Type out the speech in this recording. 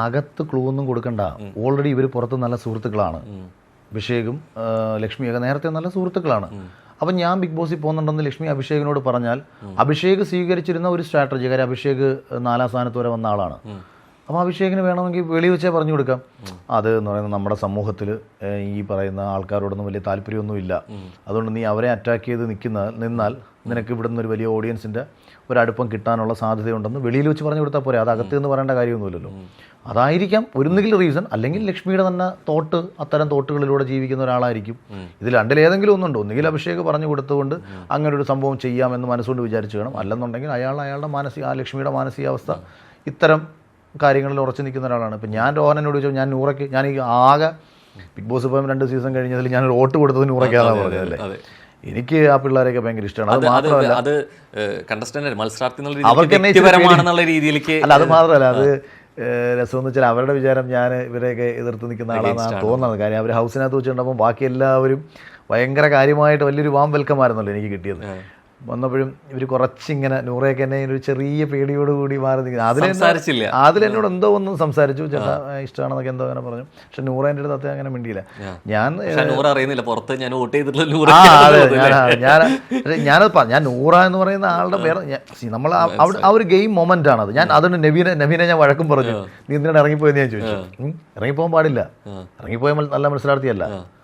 അകത്ത് ക്ലൂ ഒന്നും കൊടുക്കണ്ട. ഓൾറെഡി ഇവർ പുറത്ത് നല്ല സുഹൃത്തുക്കളാണ്. അഭിഷേകും ലക്ഷ്മിയൊക്കെ നേരത്തെ നല്ല സുഹൃത്തുക്കളാണ്. അപ്പം ഞാൻ ബിഗ് ബോസിൽ പോകുന്നുണ്ടെന്ന് ലക്ഷ്മി അഭിഷേകിനോട് പറഞ്ഞാൽ അഭിഷേക് സ്വീകരിച്ചിരുന്ന ഒരു സ്ട്രാറ്റജി, കാര്യം അഭിഷേക് 4ാം സ്ഥാനത്ത് വരെ വന്ന ആളാണ്. അപ്പോൾ അഭിഷേകിന് വേണമെങ്കിൽ വെളി വെച്ചേ പറഞ്ഞു കൊടുക്കാം. അത് എന്ന് പറയുന്നത് നമ്മുടെ സമൂഹത്തിൽ ഈ പറയുന്ന ആൾക്കാരോടൊന്നും വലിയ താല്പര്യമൊന്നുമില്ല, അതുകൊണ്ട് നീ അവരെ അറ്റാക്ക് ചെയ്ത് നിന്നാൽ നിനക്ക് ഇവിടുന്ന് ഒരു വലിയ ഓഡിയൻസിൻ്റെ ഒരടുപ്പം കിട്ടാനുള്ള സാധ്യതയുണ്ടെന്ന് വെളിയിൽ വെച്ച് പറഞ്ഞു കൊടുത്താൽ പോരെ. അത് അകത്ത് നിന്ന് പറയേണ്ട കാര്യമൊന്നുമില്ലല്ലോ. അതായിരിക്കാം ഒന്നുകിൽ റീസൺ, അല്ലെങ്കിൽ ലക്ഷ്മിയുടെ തന്നെ അത്തരം തോട്ടുകളിലൂടെ ജീവിക്കുന്ന ഒരാളായിരിക്കും. ഇതിൽ രണ്ടിലേതെങ്കിലും ഒന്നുണ്ട്. ഒന്നുകിൽ അഭിഷേക് പറഞ്ഞു കൊടുത്തുകൊണ്ട് അങ്ങനെ ഒരു സംഭവം ചെയ്യാമെന്ന് മനസ്സുകൊണ്ട് വിചാരിച്ചു കാണും, അല്ലെന്നുണ്ടെങ്കിൽ അയാളുടെ ലക്ഷ്മിയുടെ മാനസികാവസ്ഥ ഇത്തരം കാര്യങ്ങളിൽ ഉറച്ചു നിൽക്കുന്ന ഒരാളാണ്. ഇപ്പം ഞാൻ രോഹനനോട് ചോദിച്ചാൽ ഞാൻ നൂറയ്ക്ക്, ഞാൻ ഈ ആകെ ബിഗ് ബോസ് പോയി 2 സീസൺ കഴിഞ്ഞതിൽ ഞാനൊരു വോട്ട് കൊടുത്തത് നൂറയ്ക്കാന്നാണ് പറഞ്ഞതല്ലേ. എനിക്ക് ആ പിള്ളേരെയൊക്കെ ഭയങ്കര ഇഷ്ടമാണ്. അത് മാത്രമല്ല അത് മാത്രമല്ല, അത് രസമെന്ന് വെച്ചാൽ അവരുടെ വിചാരം ഞാൻ ഇവരെയൊക്കെ എതിർത്ത് നിൽക്കുന്ന ആളാണെന്നാണ് തോന്നുന്നത്. കാര്യം അവർ ഹൗസിനകത്ത് വെച്ചിട്ടുണ്ടപ്പോൾ ബാക്കി എല്ലാവരും ഭയങ്കര കാര്യമായിട്ട് വലിയൊരു വാം വെൽക്കം ആയിരുന്നല്ലോ എനിക്ക് കിട്ടിയത്. വന്നപ്പോഴും ഇവർ കുറച്ചിങ്ങനെ നൂറയൊക്കെ എന്നെ ഒരു ചെറിയ പേടിയോടുകൂടി മാറി നിൽക്കുന്നത്. അതിലെന്നോട് എന്തോ ഒന്നും സംസാരിച്ചു, ചേട്ടാ ഇഷ്ടമാണെന്നൊക്കെ എന്തോ അങ്ങനെ പറഞ്ഞു. പക്ഷെ നൂറേൻ്റെ അടുത്ത് അങ്ങനെ മിണ്ടിയില്ല. ഞാൻ നൂറ എന്ന് പറയുന്ന ആളുടെ പേര് നമ്മൾ ആ ഒരു ഗെയിം മൊമെന്റ് ആണത്. ഞാൻ അതുകൊണ്ട് നവീനെ ഞാൻ വഴക്കും പറഞ്ഞു, നീ എന്തിനാണ് ഇറങ്ങിപ്പോയെന്ന് ഞാൻ ചോദിച്ചു. ഇറങ്ങിപ്പോകാൻ പാടില്ല, ഇറങ്ങിപ്പോയാൽ നല്ല മനസ്സിലാർത്തിയല്ല.